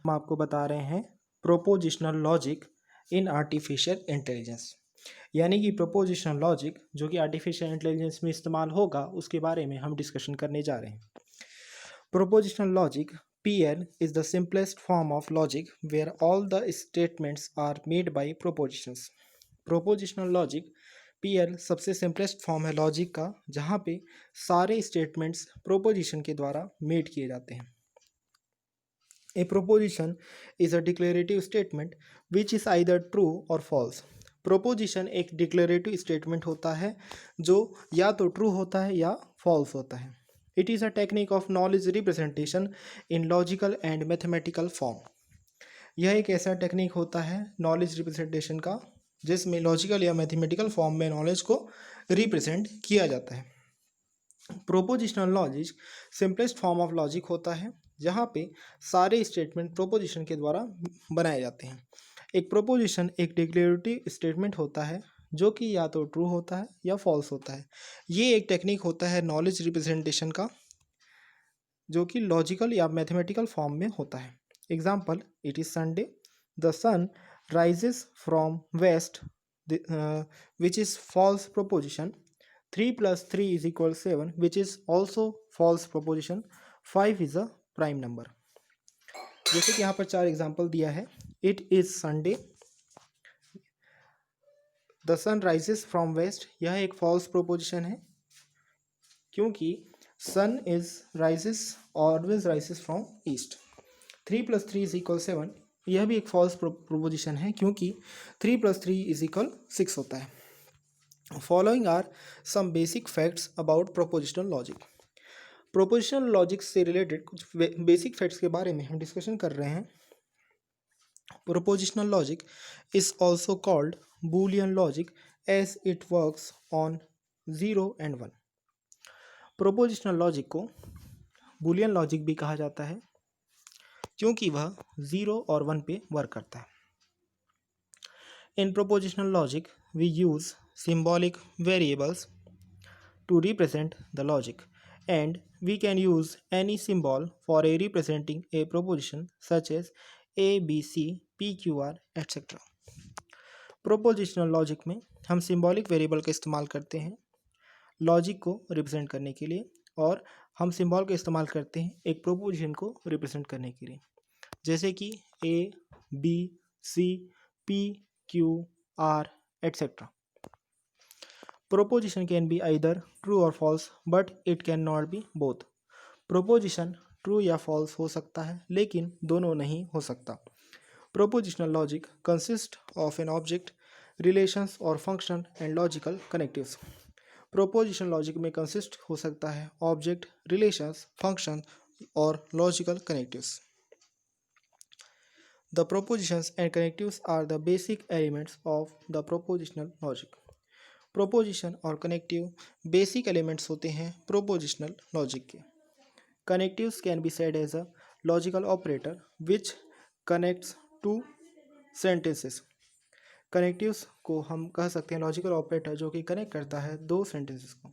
हम आपको बता रहे हैं prepositional logic in artificial intelligence, यानी कि प्रोपोजिशनल लॉजिक जो कि आर्टिफिशियल इंटेलिजेंस में इस्तेमाल होगा उसके बारे में हम डिस्कशन करने जा रहे हैं। Prepositional logic PL is the simplest form of logic where all the statements are made by propositions. Prepositional logic PL सबसे सिंपलेस्ट फॉर्म है लॉजिक का जहाँ पे सारे स्टेटमेंट्स प्रोपोजिशन के द्वारा मेड किए जाते हैं। A proposition is a declarative statement which is either true or false. Proposition एक डिक्लेरेटिव स्टेटमेंट होता है जो या तो ट्रू होता है या फॉल्स होता है। It is a technique of knowledge representation in logical and mathematical form. यह एक ऐसा टेक्निक होता है नॉलेज रिप्रेजेंटेशन का जिसमें लॉजिकल या मैथमेटिकल फॉर्म में नॉलेज को रिप्रेजेंट किया जाता है। Prepositional logic simplest form of logic होता है जहाँ पे सारे स्टेटमेंट प्रोपोजिशन के द्वारा बनाए जाते हैं। एक प्रोपोजिशन एक डिक्लेरेटिव स्टेटमेंट होता है जो कि या तो ट्रू होता है या फॉल्स होता है। ये एक टेक्निक होता है नॉलेज रिप्रेजेंटेशन का जो कि लॉजिकल या मैथमेटिकल फॉर्म में होता है। Example, it is Sunday, the sun rises from west, which is false proposition. 3 + 3 = 7 which is also false proposition. 5 is a prime number. जैसे कि यहाँ पर 4 एग्जाम्पल दिया है। It is Sunday, the sun rises from west, यह एक false proposition है क्योंकि sun is rises always rises from east. 3 + 3 = 7, यह भी एक फॉल्स प्रोपोजिशन है क्योंकि 3 + 3 = 6 होता है। Following are some basic facts about propositional logic. Propositional logic से रिलेटेड कुछ बेसिक फैक्ट्स के बारे में हम डिस्कशन कर रहे हैं। Prepositional logic is also called Boolean logic as it works on 0 and 1। Propositional logic को बूलियन लॉजिक भी कहा जाता है क्योंकि वह 0 और 1 पे वर्क करता है। In propositional logic we use symbolic variables to represent the logic, and we can use any symbol for a representing a proposition such as a, b, c, p, q, r, etc. Prepositional logic में हम symbolic variable का इस्तेमाल करते हैं logic को represent करने के लिए, और हम सिंबल का इस्तेमाल करते हैं एक प्रोपोजिशन को रिप्रेजेंट करने के लिए, जैसे कि a, b, c, p, q, r, etc. Proposition can be either true or false, but it cannot be both. Proposition true या false हो सकता है लेकिन दोनों नहीं हो सकता। Propositional logic consists of an object, relations or function and logical connectives. Propositional logic में consist हो सकता है object, relations, function और logical connectives. The propositions and connectives are the basic elements of the propositional logic. Proposition और connective basic elements होते हैं prepositional logic के। Connectives can be said as a logical operator which connects two sentences. Connectives को हम कह सकते हैं logical operator जो कि कनेक्ट करता है दो सेंटेंसेस को।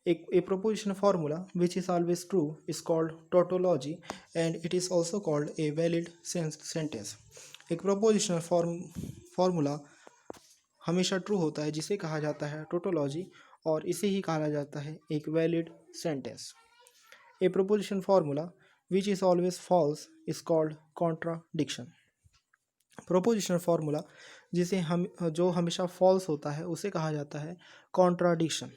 A proposition formula which is always true is called tautology and it is also called a valid sentence. एक प्रोपोजिशनल फार्मूला हमेशा ट्रू होता है जिसे कहा जाता है टोटोलॉजी, और इसे ही कहा जाता है एक valid sentence. A proposition formula which is always false is called contradiction. Propositional formula जिसे हम जो हमेशा फॉल्स होता है उसे कहा जाता है contradiction.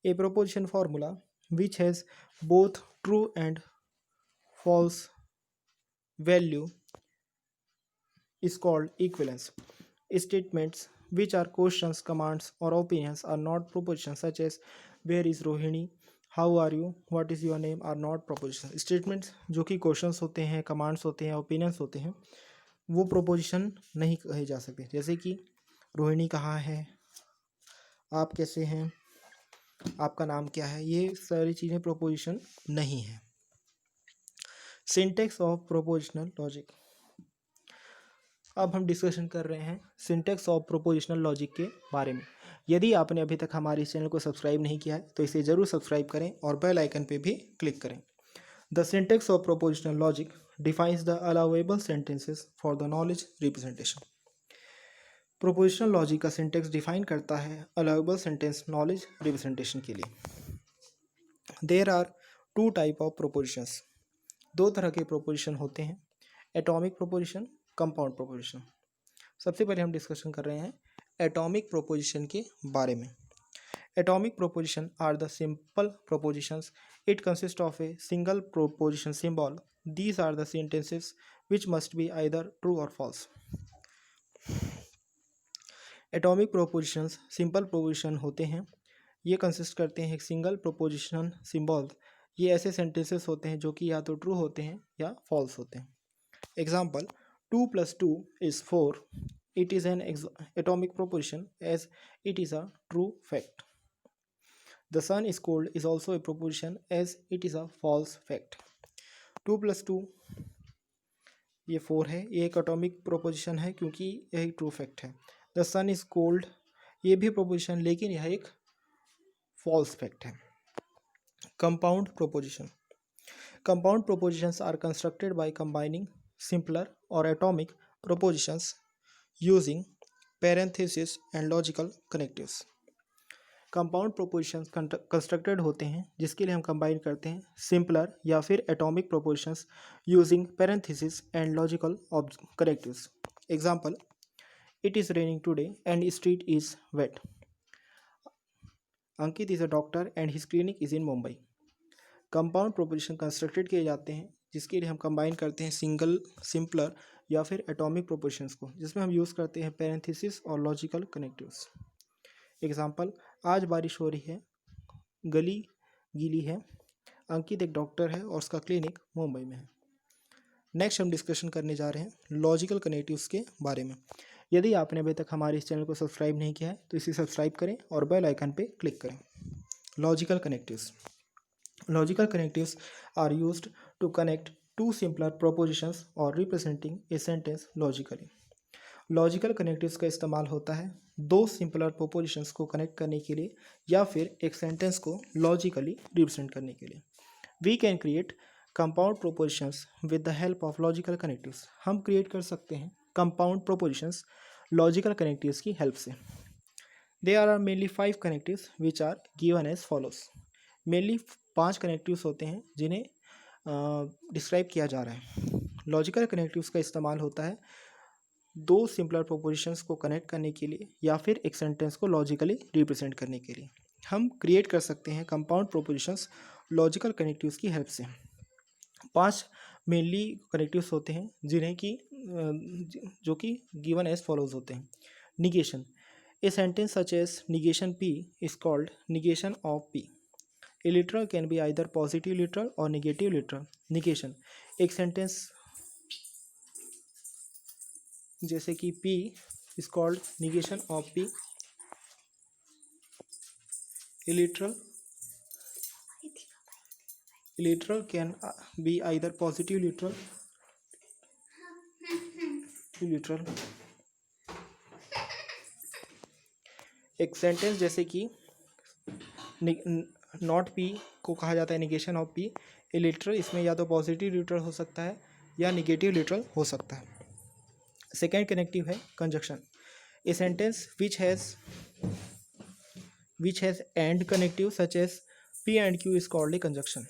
A proposition formula which has both true and false value is called equivalence. Statements which are questions, commands or opinions are not propositions such as where is Rohini, how are you, what is your name are not propositions. Statements जो कि questions होते हैं, commands होते हैं, opinions होते हैं, वो proposition नहीं कहे जा सकते। जैसे कि रोहिणी कहाँ है, आप कैसे हैं, आपका नाम क्या है, ये सारी चीज़ें proposition नहीं है। Syntax of propositional logic। अब हम डिस्कशन कर रहे हैं सिंटैक्स ऑफ प्रोपोजिशनल लॉजिक के बारे में। यदि आपने अभी तक हमारे इस चैनल को सब्सक्राइब नहीं किया है तो इसे ज़रूर सब्सक्राइब करें और बेल आइकन पे भी क्लिक करें। The syntax of propositional logic defines the allowable sentences for the knowledge representation. Propositional logic का सिंटेक्स डिफाइन करता है अलाउेबल सेंटेंस नॉलेज रिप्रेजेंटेशन के लिए। There are two type of propositions, दो तरह के प्रोपोजिशन होते हैं, एटॉमिक प्रोपोजिशन, कंपाउंड प्रोपोजिशन। सबसे पहले हम डिस्कशन कर रहे हैं एटॉमिक प्रोपोजिशन के बारे में। Atomic propositions are the simple propositions, it consist of a single proposition symbol, these are the sentences which must be either true और false. Atomic propositions simple proposition होते हैं, ये कंसिस्ट करते हैं एक सिंगल प्रोपोजिशन सिंबल। ये ऐसे sentences होते हैं जो कि या तो ट्रू होते हैं या फॉल्स होते हैं। Example, 2 + 2 is 4, it is an atomic proposition as it is a true fact. The sun is cold is also a proposition as it is a false fact. 2 + 2 ये 4 है, ये एक एटॉमिक प्रोपोजिशन है क्योंकि यह एक ट्रू फैक्ट है। The sun is cold, ये भी प्रोपोजिशन, लेकिन यह एक फॉल्स फैक्ट है। Compound proposition, compound propositions are constructed by combining simpler और atomic propositions using parenthesis and logical connectives. Compound propositions constructed होते हैं जिसके लिए हम कंबाइन करते हैं सिंपलर या फिर atomic propositions using parenthesis and logical connectives. Example, it is raining today and street is wet. Ankit is a doctor and his clinic is in Mumbai. Compound proposition constructed किए जाते हैं जिसके लिए हम कंबाइन करते हैं सिंगल, सिंपलर या फिर एटॉमिक प्रोपोजिशंस को, जिसमें हम यूज़ करते हैं पैरेंथेसिस और लॉजिकल कनेक्टिव्स। एग्जाम्पल, आज बारिश हो रही है, गली गीली है, अंकित एक डॉक्टर है और उसका क्लिनिक मुंबई में है। नेक्स्ट हम डिस्कशन करने जा रहे हैं लॉजिकल कनेक्टिव्स के बारे में। यदि आपने अभी तक हमारे इस चैनल को सब्सक्राइब नहीं किया है तो इसे सब्सक्राइब करें और बेल आइकन पे क्लिक करें। Logical connectives, logical connectives are used to connect to simpler propositions और representing a sentence logically. Logical connectives का इस्तेमाल होता है दो सिंपलर प्रोपोजिशंस को कनेक्ट करने के लिए या फिर एक सेंटेंस को लॉजिकली रिप्रेजेंट करने के लिए। We can create compound propositions with the help of logical connectives. हम क्रिएट कर सकते हैं कंपाउंड प्रोपोजिशंस लॉजिकल कनेक्टिव्स की हेल्प से। There are mainly 5 connectives which are given as follows. Mainly 5 connectives होते हैं जिन्हें डिस्क्राइब किया जा रहा है। लॉजिकल कनेक्टिव्स का इस्तेमाल होता है दो सिंपलर प्रोपोजिशंस को कनेक्ट करने के लिए या फिर एक सेंटेंस को लॉजिकली रिप्रेजेंट करने के लिए। हम क्रिएट कर सकते हैं कंपाउंड प्रोपोजिशंस लॉजिकल कनेक्टिव्स की हेल्प से। 5 मेनली कनेक्टिव्स होते हैं जिन्हें कि जो कि गिवन एज फॉलोज होते हैं। Negation, a sentence such as negation P is called negation of P. A literal can be either positive literal or negative literal. Negation, एक सेंटेंस जैसे कि P is called negation of P। Literal can be either positive literal, literal। एक sentence जैसे कि not P को कहा जाता है negation of P। A literal, इसमें या तो पॉजिटिव लिटरल हो सकता है या निगेटिव लिटरल हो सकता है। सेकेंड कनेक्टिव है conjunction, a sentence which has and connective such as P and Q is called a conjunction.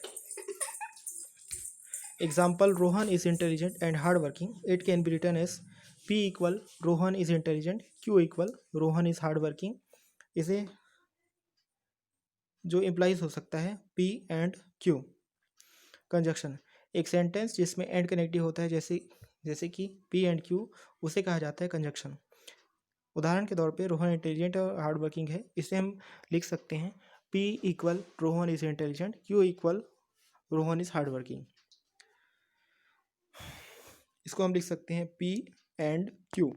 Example, Rohan is intelligent and hardworking. It can be written as P equal Rohan is intelligent, Q equal Rohan is hardworking। इसे जो implies हो सकता है P and Q। Conjunction, एक sentence जिसमें and connective होता है जैसे कि P and Q, उसे कहा जाता है कंजक्शन। उदाहरण के तौर पे रोहन इंटेलिजेंट और हार्ड वर्किंग है, इसे हम लिख सकते हैं P equal Rohan is intelligent, Q equal Rohan is hard working. इसको हम लिख सकते हैं P and Q।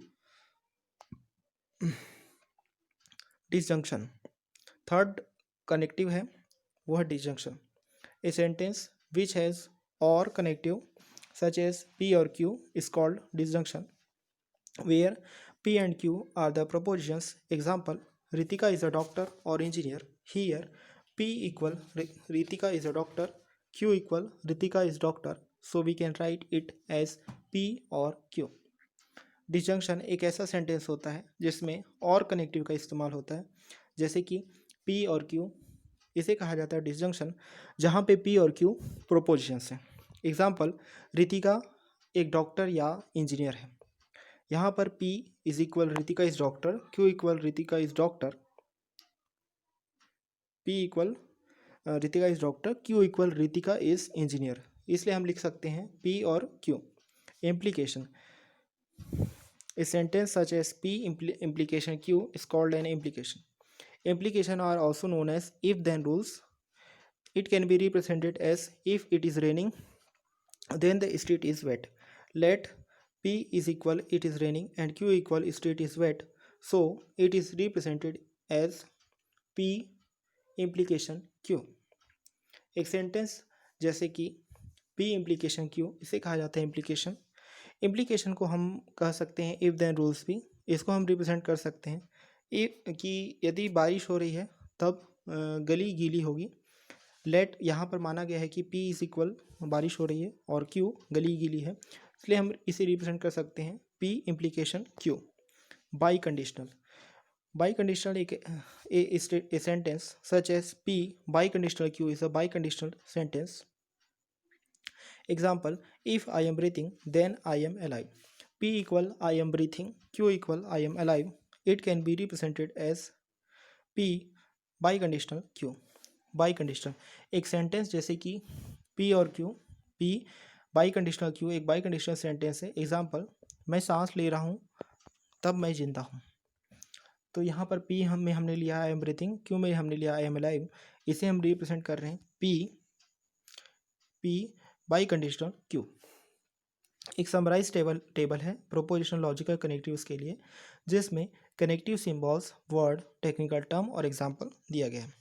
Disjunction, third connective है वो है disjunction. A sentence which has or connective such as P और Q is called disjunction where P and Q are the propositions. Example, Ritika is a doctor or engineer. Here, P equal Ritika is a doctor, Q equal Ritika is doctor, so we can write it as P or Q. Disjunction एक ऐसा sentence होता है जिसमें और connective का इस्तेमाल होता है, जैसे कि P और Q, इसे कहा जाता है डिसजंक्शन, जहाँ पे P और Q प्रोपोजिशंस हैं। एग्जाम्पल, रितिका एक डॉक्टर या इंजीनियर है। यहाँ पर P is equal Ritika is doctor, Q equal Ritika is doctor, P equal Ritika is doctor, Q equal Ritika is engineer. इसलिए हम लिख सकते हैं P और Q। Implication, a sentence such as P implication Q is called an implication. Implication are also known as if-then rules. It can be represented as if it is raining, then the street is wet. Let P is equal it is raining and Q equal street is wet. So it is represented as P implication Q. एक sentence जैसे कि P implication Q, इसे कहा जाता है implication. Implication को हम कह सकते हैं इफ़ देन रूल्स भी। इसको हम रिप्रेजेंट कर सकते हैं इफ कि यदि बारिश हो रही है तब गली गीली होगी। लेट यहाँ पर माना गया है कि P इज इक्वल बारिश हो रही है और Q गली गीली है, इसलिए हम इसे रिप्रेजेंट कर सकते हैं P implication Q। Biconditional, biconditional एक sentence such as P biconditional Q is a biconditional sentence. Example, if I am breathing, then I am alive. P equal I am breathing, Q equal I am alive. It can be represented as P biconditional Q. Biconditional एक sentence जैसे कि P और Q, P biconditional Q एक biconditional sentence है। Example, मैं सांस ले रहा हूँ तब मैं जिंदा हूँ। तो यहाँ पर P में हमने लिया आई एम ब्रीथिंग, Q में हमने लिया आई एम अलाइव। इसे हम रिप्रेजेंट कर रहे हैं P बाई कंडीशनल Q। एक समराइज टेबल है प्रोपोजिशनल लॉजिकल कनेक्टिव्स के लिए, जिसमें connective symbols, word, technical term और एग्जांपल दिया गया है।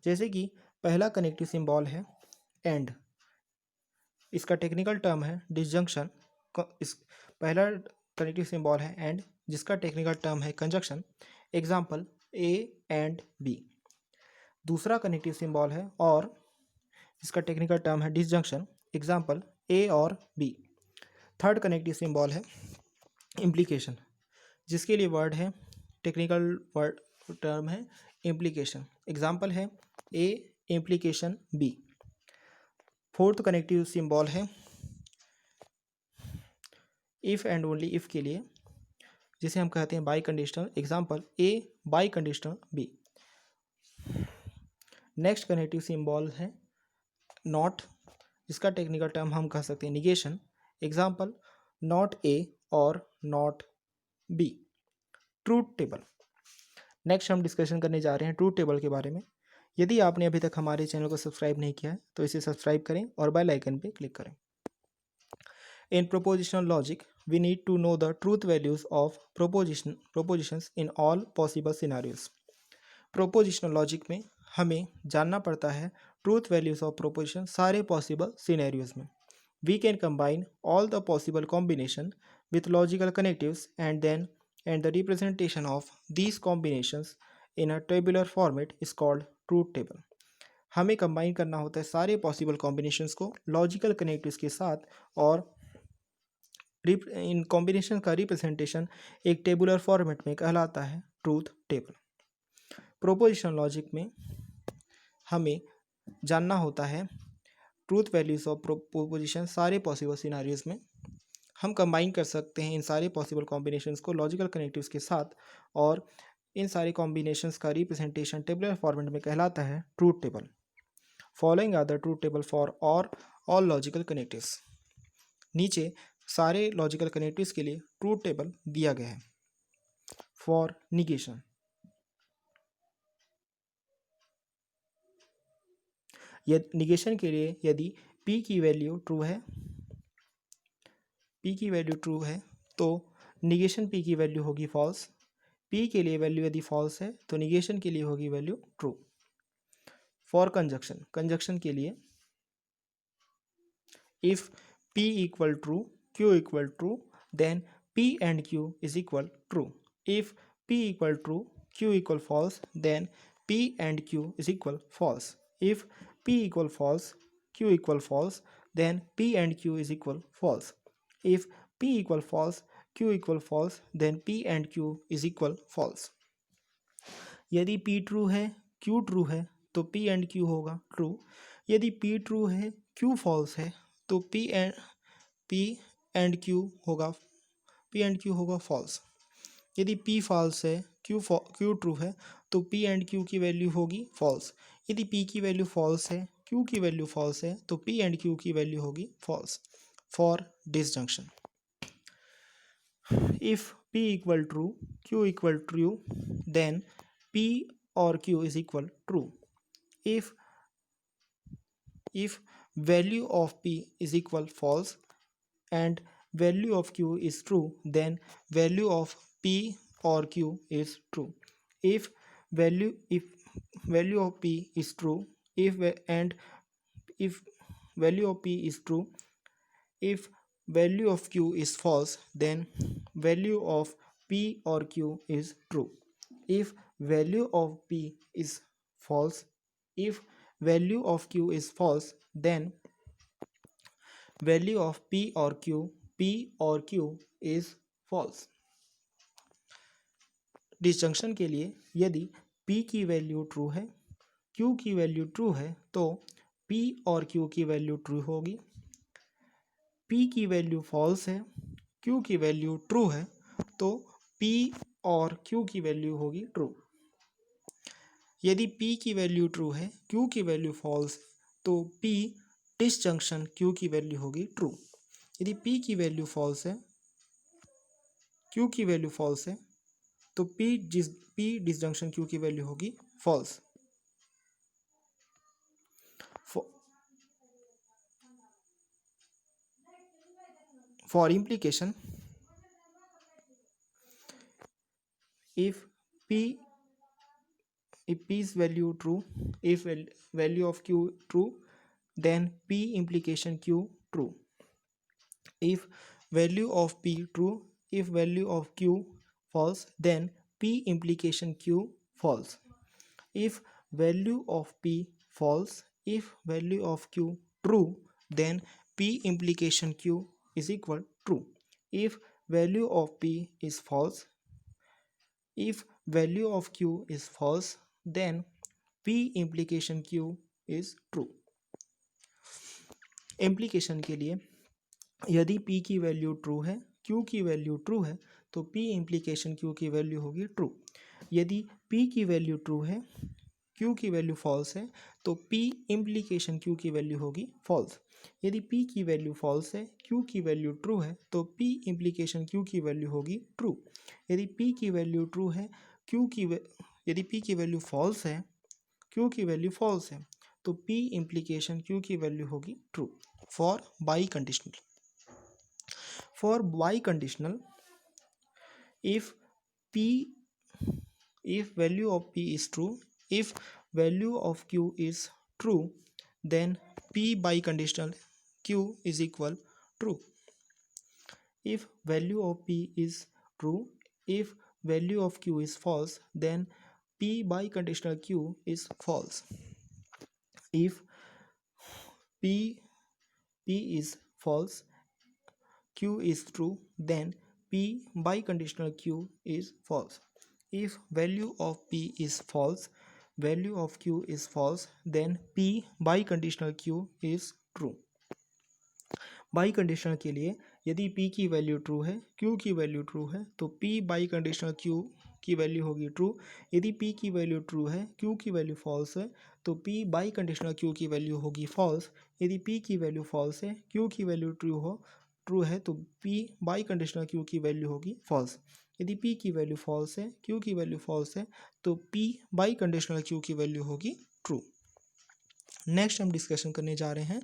जैसे कि पहला कनेक्टिव सिंबल है एंड, इसका टेक्निकल टर्म है डिसजंक्शन। इस पहला कनेक्टिव सिंबल है एंड, जिसका टेक्निकल टर्म है conjunction. Example, A and B. दूसरा कनेक्टिव सिंबल है और, इसका टेक्निकल टर्म है disjunction. Example, A or B. Third connective symbol है इम्प्लीकेशन, जिसके लिए वर्ड है, टेक्निकल वर्ड टर्म है इम्प्लीकेशन। एग्जाम्पल है A implication B. Fourth connective symbol है इफ़ एंड ओनली इफ़ के लिए, जिसे हम कहते हैं biconditional. Example, A biconditional B. Next connective symbol है नॉट, जिसका टेक्निकल टर्म हम कह सकते हैं निगेशन। एग्जाम्पल, नॉट ए और not B. Truth table, next हम डिस्कशन करने जा रहे हैं ट्रूथ टेबल के बारे में। यदि आपने अभी तक हमारे चैनल को सब्सक्राइब नहीं किया है तो इसे सब्सक्राइब करें और बेल आइकन पे क्लिक करें। In propositional logic we need to know the truth values of propositions in all possible scenarios. Propositional logic में हमें जानना पड़ता है ट्रूथ वैल्यूज ऑफ प्रोपोजिशन सारे पॉसिबल सिनेरियोज में। We can combine all the possible combination with logical connectives and the representation of these combinations in a tabular format is called truth table. हमें combine करना होता है सारे possible combinations को logical connectives के साथ, और इन कॉम्बिनेशन का रिप्रेजेंटेशन एक टेबुलर फॉर्मेट में कहलाता है ट्रूथ टेबल। प्रोपोजिशनल लॉजिक में हमें जानना होता है ट्रूथ वैल्यूज ऑफ प्रोपोजिशन सारे पॉसिबल सिनारियोज में। हम कंबाइन कर सकते हैं इन सारे पॉसिबल कॉम्बिनेशंस को लॉजिकल कनेक्टिव्स के साथ, और इन सारे कॉम्बिनेशंस का रिप्रेजेंटेशन टेबुलर फॉर्मेट में कहलाता है truth table. Following are the truth table for all logical connectives. नीचे सारे लॉजिकल कनेक्टिव्स के लिए ट्रूथ टेबल दिया गया है। फॉर निगेशन, निगेशन के लिए यदि P की वैल्यू ट्रू है, P की वैल्यू ट्रू है तो निगेशन P की वैल्यू होगी फॉल्स। P के लिए वैल्यू यदि फॉल्स है तो निगेशन के लिए होगी value true. For conjunction, conjunction के लिए if P equal true, Q equal true, then P and Q is equal true. If P equal true, Q equal false, then P and Q is equal false. If P equal false, Q equal false, then P and Q is equal false. If P equal false, Q equal false, then P and Q is equal false. यदि P true है, Q true है, तो P and Q होगा true. यदि P true है, Q false है, तो P and Q होगा फॉल्स. यदि P फॉल्स है, Q ट्रू है, तो P एंड Q की वैल्यू होगी फॉल्स. यदि P की वैल्यू फॉल्स है, Q की वैल्यू फॉल्स है, तो P एंड Q की वैल्यू होगी false. For disjunction, if P equal true, Q equal true, then P or Q is equal true. If value of P is equal false and value of Q is true, then value of P or Q is true. If value of P is true, if value of P is true, if value of Q is false, then value of P or Q is true. If value of P is false, if value of Q is false, then value of P or Q is false. Disjunction के लिए यदि P की value true है, Q की value true है, तो P और Q की वैल्यू ट्रू होगी. P की वैल्यू फॉल्स है, Q की वैल्यू ट्रू है, तो P और Q की वैल्यू होगी ट्रू. यदि P की वैल्यू ट्रू है, Q की वैल्यू फॉल्स है, तो P डिसजंक्शन Q की वैल्यू होगी ट्रू. यदि P की वैल्यू फॉल्स है, Q की वैल्यू फॉल्स है, तो P डिसजंक्शन Q की वैल्यू होगी false. For implication, if P's value true, if value of Q true, then P implication Q true. If value of P true, if value of Q false, then P implication Q false. If value of P false, if value of Q true, then P implication Q is equal true. If value of P is false, if value of Q is false, then P implication Q is true. Implication के लिए यदि P की value true है, Q की value true है, तो P implication Q की value होगी ट्रू. यदि P की वैल्यू ट्रू है, Q की वैल्यू फॉल्स है, तो P इम्प्लीकेशन Q की वैल्यू होगी फॉल्स. यदि P की वैल्यू फॉल्स है, Q की वैल्यू ट्रू है, तो P इम्प्लीकेशन Q की वैल्यू होगी ट्रू. यदि P की वैल्यू ट्रू है, यदि P की वैल्यू फॉल्स है, Q की वैल्यू फॉल्स है, तो P इम्प्लीकेशन Q की वैल्यू होगी true. For by conditional, for biconditional, if value of P is true, if value of Q is true, then P biconditional Q is equal true. If value of P is true, if value of Q is false, then P biconditional Q is false. If P is false, Q is true, then P biconditional Q is false. If value of P is false, value of Q is false, then P biconditional Q is true. बाईकंडीशनल के लिए यदि P की value true है, Q की value true है, तो P बाईकंडीशनल Q की value होगी ट्रू. यदि P की वैल्यू ट्रू है, Q की वैल्यू फॉल्स है, तो P बाईकंडीशनल Q की वैल्यू होगी फॉल्स. यदि P की वैल्यू फॉल्स है, Q की वैल्यू ट्रू है, तो P बाईकंडीशनल Q की वैल्यू होगी फॉल्स. यदि P की वैल्यू फॉल्स है, Q की वैल्यू फॉल्स है, तो P बाईकंडीशनल Q की वैल्यू होगी ट्रू. नेक्स्ट हम डिस्कशन करने जा रहे हैं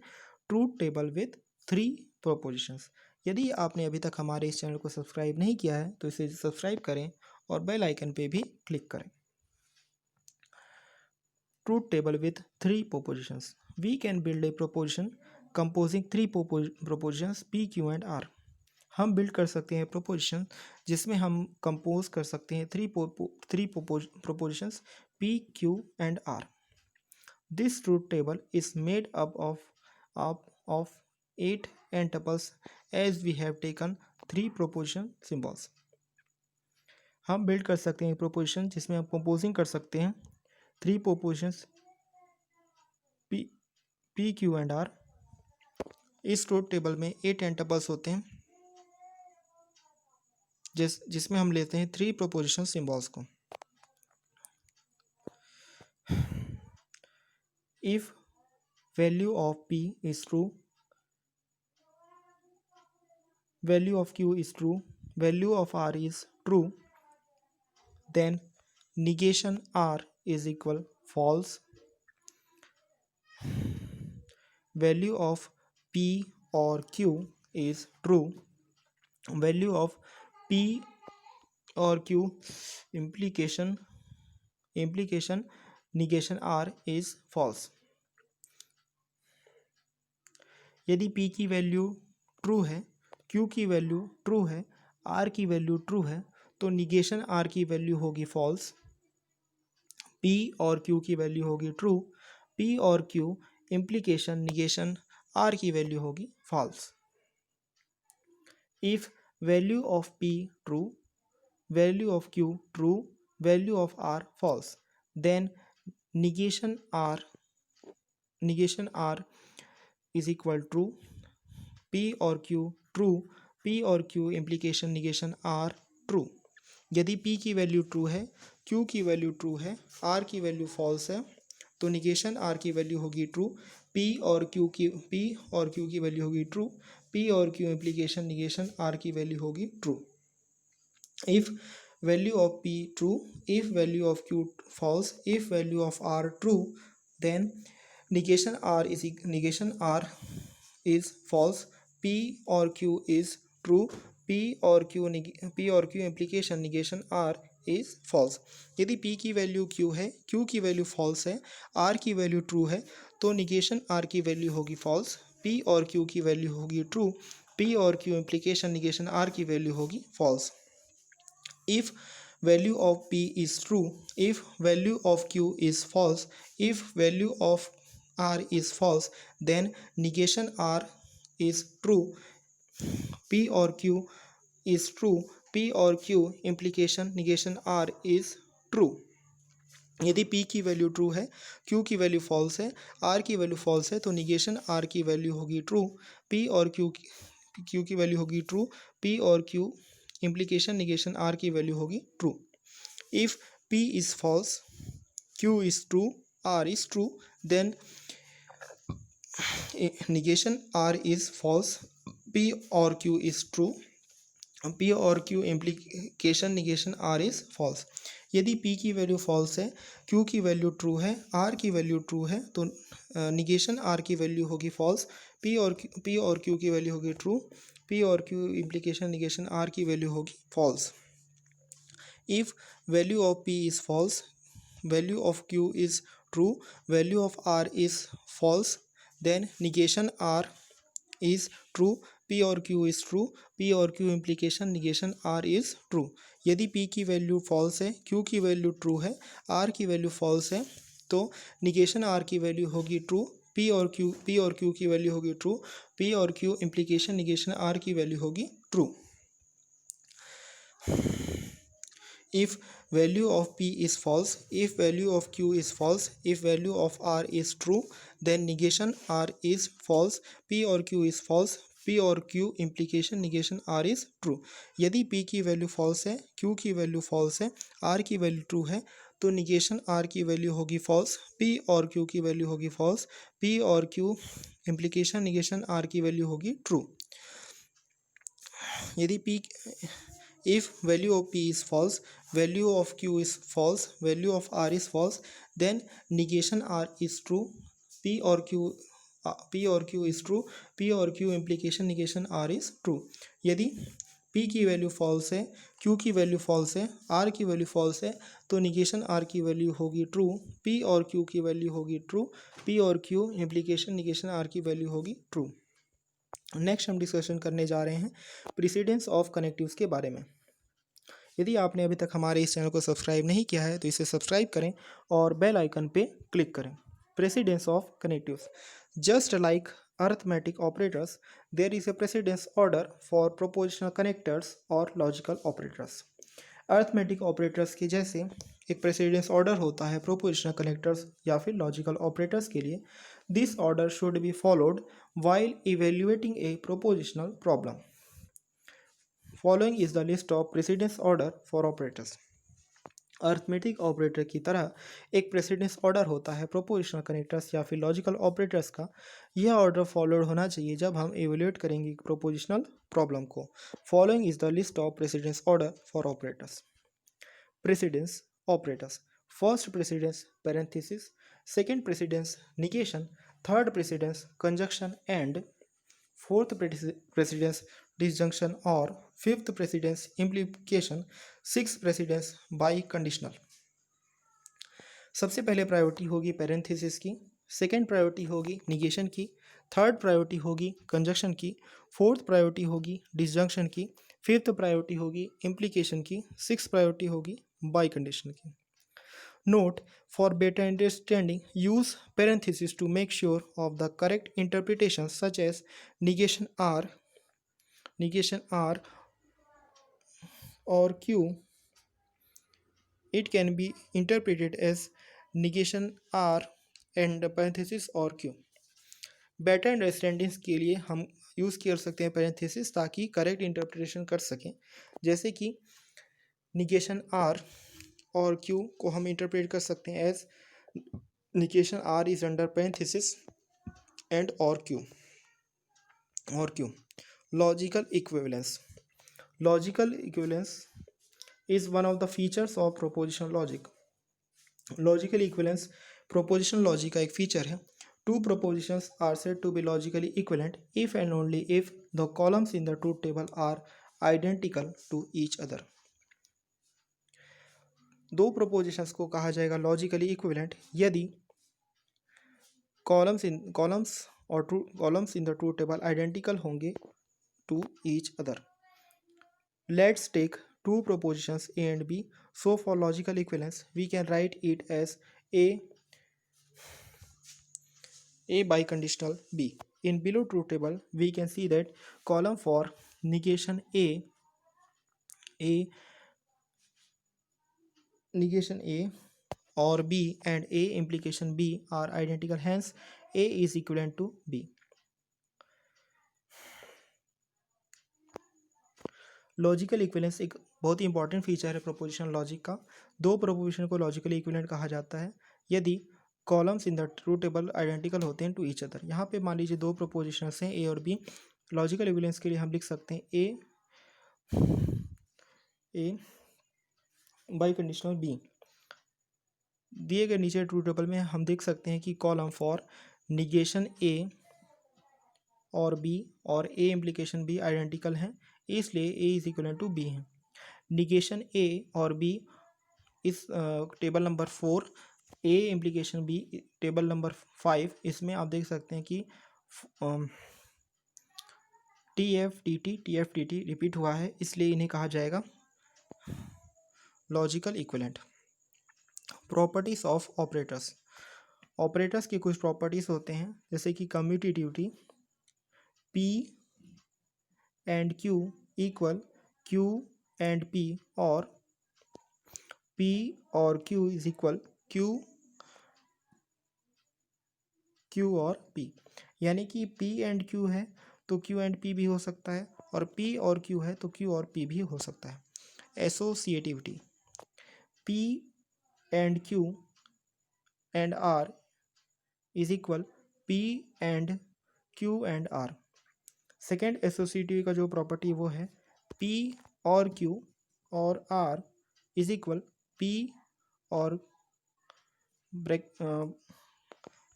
ट्रूथ टेबल विथ 3 प्रोपोजिशंस. यदि आपने अभी तक हमारे इस चैनल को सब्सक्राइब नहीं किया है, तो इसे सब्सक्राइब करें और बेल आइकन पे भी क्लिक करें. Truth table with 3 propositions. We can build a proposition composing 3 propositions P, Q and R. हम बिल्ड कर सकते हैं प्रोपोजिशन जिसमें हम कंपोज कर सकते हैं 3 propositions P, Q and R. This truth table is made up of 8 n tuples as we have taken 3 proposition symbols. हम बिल्ड कर सकते हैं प्रोपोजिशन जिसमें हम कंपोजिंग कर सकते हैं 3 propositions P P Q and R. इस ट्रूथ टेबल में 8 n tuples होते हैं जिसमें हम लेते हैं 3 प्रोपोजिशन सिम्बॉल्स को. If value of p is true, value of q is true, value of r is true, then negation r is equal false. Value of p or q is true, value of p or q implication negation r is false. यदि p की value true है, q की value true है, r की value true है, तो negation r की value होगी फॉल्स. p और q की वैल्यू होगी ट्रू, p और q इम्प्लीकेशन निगेशन r की वैल्यू होगी false. If value of p true, value of q true, value of r false, then negation r is equal true, p और q true, p और q implication negation r true. यदि p की value true है, q की value true है, r की value false है, तो निगेशन r की वैल्यू होगी ट्रू, p और q की वैल्यू होगी ट्रू, p और q इम्प्लीकेशन निगेशन r की वैल्यू होगी true. If value of p true, if value of q false, if value of r true, then negation r is false, p और q is true, p और q implication negation r is false. यदि p की value q है, q की value false है, r की value true है, तो negation r की वैल्यू होगी false, p और q की वैल्यू होगी true, p और q implication negation r की वैल्यू होगी false. If value of p is true, if value of q is false, if value of r is false, then negation r is true, p और q is true, p और q implication negation r is true. यदि p की value true है, q की value false है, r की value false है, तो निगेशन r की वैल्यू होगी ट्रू, p और q की वैल्यू होगी ट्रू, p और q इम्प्लीकेशन निगेशन r की वैल्यू होगी true. If p is false, q is true, r is true, then negation r is false, p और q is true, p और q implication negation r is false. यदि p की value false है, q की value true है, r की value true है, तो निगेशन r की वैल्यू होगी फॉल्स, p और q की वैल्यू होगी ट्रू, p और q इम्प्लीकेशन निगेशन r की वैल्यू होगी false. If value of p is false, value of q is true, value of r is false, then negation r is true, p और q is true, p और q implication negation r is true. यदि p की value false है, q की value true है, r की value false है, तो निगेशन r की वैल्यू होगी ट्रू, p और q की वैल्यू होगी ट्रू, p और q इम्प्लीकेशन निगेशन r की वैल्यू होगी true. If value of p is false, if value of q is false, if value of r is true, then negation r is false, p और q is false, p और q implication negation r is true. यदि p की value false है, q की value false है, r की value true है, तो निगेशन r की वैल्यू होगी फॉल्स, p और q की वैल्यू होगी फॉल्स, p और q इम्प्लीकेशन निगेशन r की वैल्यू होगी ट्रू. यदि p if value of p is false, value of q is false, value of r is false, then negation r is true, p और q is true, p और q implication negation r is true. यदि p की value false है, q की value false है, r की value false है, तो निगेशन r की वैल्यू होगी ट्रू, p और q की वैल्यू होगी ट्रू, p और q इम्प्लीकेशन निगेशन r की वैल्यू होगी ट्रू. नेक्स्ट हम डिस्कशन करने जा रहे हैं प्रेसिडेंस ऑफ कनेक्टिव्स के बारे में. यदि आपने अभी तक हमारे इस चैनल को सब्सक्राइब नहीं किया है तो इसे सब्सक्राइब करें और बेल आइकन पे क्लिक करें. Precedence of connectives. Just like arithmetic operators, there is a precedence order for propositional connectors or logical operators. Arithmetic operators के जैसे एक प्रेसिडेंस ऑर्डर होता है प्रोपोजिशनल कनेक्टर्स या फिर लॉजिकल ऑपरेटर्स के लिए. This order should be followed while evaluating a propositional problem. Following is the list of precedence order for operators. Arithmetic operator की तरह एक प्रेसिडेंस ऑर्डर होता है प्रोपोजिशनल कनेक्टर्स या फिर लॉजिकल ऑपरेटर्स का. यह ऑर्डर फॉलोड होना चाहिए जब हम एवेल्यूएट करेंगे प्रोपोजिशनल प्रॉब्लम को. Following is the list of precedence order for operators. Precedence operators. First precedence parenthesis, second precedence negation, third precedence conjunction and fourth precedence disjunction or fifth precedence implication, sixth precedence biconditional. सबसे पहले priority होगी parenthesis की, second priority होगी negation की, third priority होगी conjunction की, fourth priority होगी disjunction की, फिफ्थ प्रायोरिटी होगी इम्प्लीकेशन की, सिक्स प्रायोरिटी होगी बाई कंडीशन की. Note: for better understanding, use parentheses to make sure of the correct interpretations such as negation R or Q. It can be interpreted as negation R and parenthesis or Q. Better understanding के लिए हम use कर सकते हैं parenthesis ताकि correct interpretation कर सकें. जैसे कि निगेशन आर और क्यू को हम इंटरप्रेट कर सकते हैं as negation R is under parenthesis and और Q. Logical equivalence. Logical equivalence is one of the features of propositional logic. Logical equivalence propositional logic का एक फीचर है. Two propositions are said to be logically equivalent if and only if the columns in the truth table are identical to each other. दो propositions को कहा जाएगा logically equivalent यदि columns in the truth table identical होंगे to each other. Let's take two propositions A and B. So for logical equivalence, we can write it as A biconditional B. In below truth table, we can see that column for negation A or B and A implication B are identical. Hence, A is equivalent to B. Logical equivalence एक बहुत ही important feature है prepositional logic का. दो proposition को logically equivalent कहा जाता है यदि columns in the truth table identical होते हैं टू ईच अदर. यहाँ पे मान लीजिए दो प्रोपोजिशंस हैं ए और बी. लॉजिकल इक्विवेलेंस के लिए हम लिख सकते हैं ए बाई कंडीशनल बी. दिए गए नीचे ट्रूथ टेबल में हम देख सकते हैं कि column for negation A or B और ए इम्प्लीकेशन बी आइडेंटिकल हैं, इसलिए ए इज इक्वल टू बी है. निगेशन ए और बी इस टेबल नंबर 4, ए इम्प्लीकेशन बी टेबल नंबर 5. इसमें आप देख सकते हैं कि T F T T repeat हुआ है, इसलिए इन्हें कहा जाएगा logical equivalent. Properties of operators. Operators की कुछ प्रॉपर्टीज होते हैं जैसे कि commutativity, P and Q equal Q and P, और P और Q is equal Q और P. यानी कि P and Q है तो Q and P भी हो सकता है और P और Q है तो Q और P भी हो सकता है. Associativity. P and Q and R is equal P and Q and R. Second associative का जो प्रॉपर्टी वो है P और Q और R इज इक्वल P और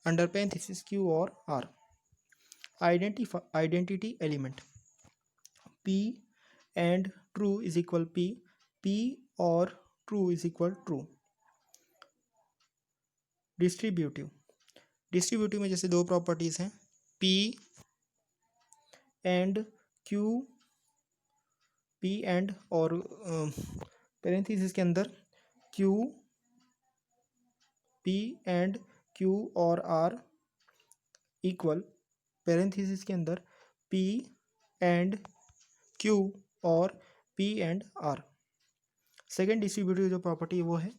अंडर पैरेंथेसिस Q और R. Identity element. P and true is equal P और true is equal true. Distributive में जैसे दो प्रॉपर्टीज हैं P and Q, P and और पैरेंथेसिस के अंदर Q, P एंड Q और R इक्वल पैरेंथेसिस के अंदर P एंड Q और P and R। Second distributive जो प्रॉपर्टी है वो है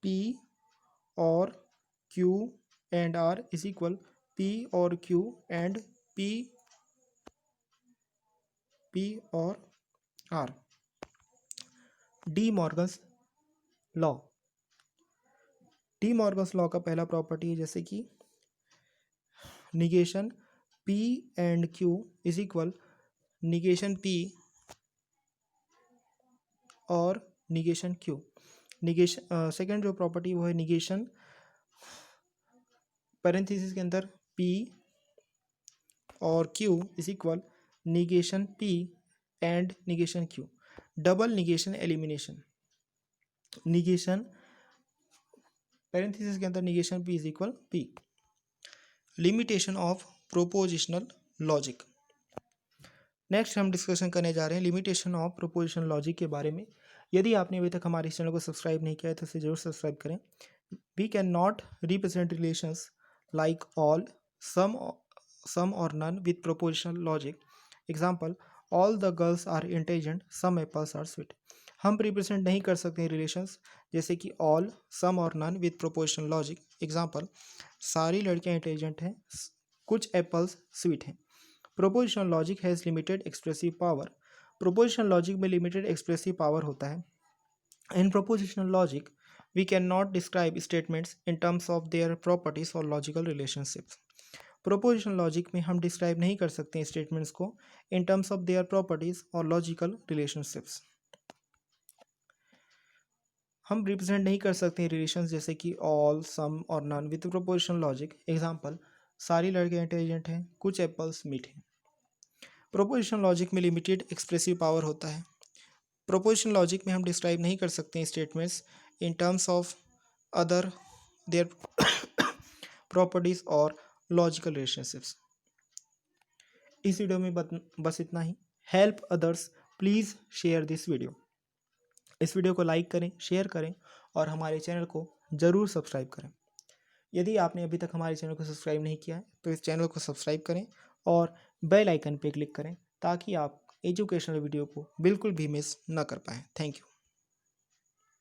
P और Q and R is equal P और Q एंड P और R। D Morgan's law. D Morgan's law का पहला प्रॉपर्टी है जैसे कि negation P and Q is equal negation P और निगेशन Q। निगेशन सेकेंड जो प्रॉपर्टी वो है निगेशन पैरेंथेसिस के अंदर P और Q is equal negation P and negation Q। Double negation elimination. Negation parenthesis के अंदर negation P is equal P। Limitation of propositional logic. Next हम discussion करने जा रहे हैं लिमिटेशन ऑफ प्रोपोजिशनल लॉजिक के बारे में। यदि आपने अभी तक हमारे चैनल को सब्सक्राइब नहीं किया है तो इसे जरूर सब्सक्राइब करें। We can not represent relations like all, some or none with propositional logic. Example, all the girls are intelligent, some apples are sweet. हम रिप्रेजेंट नहीं कर सकते रिलेशंस जैसे कि ऑल, सम और none with propositional logic. Example, सारी लड़कियां intelligent हैं, कुछ एप्पल्स स्वीट हैं। Prepositional logic has limited expressive power. Propositional logic में लिमिटेड एक्सप्रेसिव पावर होता है। In propositional logic we cannot describe statements in terms of their properties or logical relationships. Propositional logic में हम describe नहीं कर सकते statements को in terms of their properties और लॉजिकल रिलेशनशिप्स। हम रिप्रेजेंट नहीं कर सकते रिलेशंस जैसे कि ऑल, सम और none with propositional logic. Example, सारी लड़कियां इंटेलिजेंट हैं, कुछ एप्पल्स मीठ हैं। प्रोपोजिशनल लॉजिक में लिमिटेड एक्सप्रेसिव पावर होता है। प्रोपोजिशनल लॉजिक में हम डिस्क्राइब नहीं कर सकते statements in terms of other their properties और logical relationships। इस वीडियो में बस इतना ही। Help others, please share this video. इस वीडियो को लाइक करें, शेयर करें और हमारे चैनल को ज़रूर सब्सक्राइब करें। यदि आपने अभी तक हमारे चैनल को सब्सक्राइब नहीं किया है तो इस चैनल को सब्सक्राइब करें और बेल आइकन पर क्लिक करें ताकि आप एजुकेशनल वीडियो को बिल्कुल भी मिस न कर पाएँ। Thank you.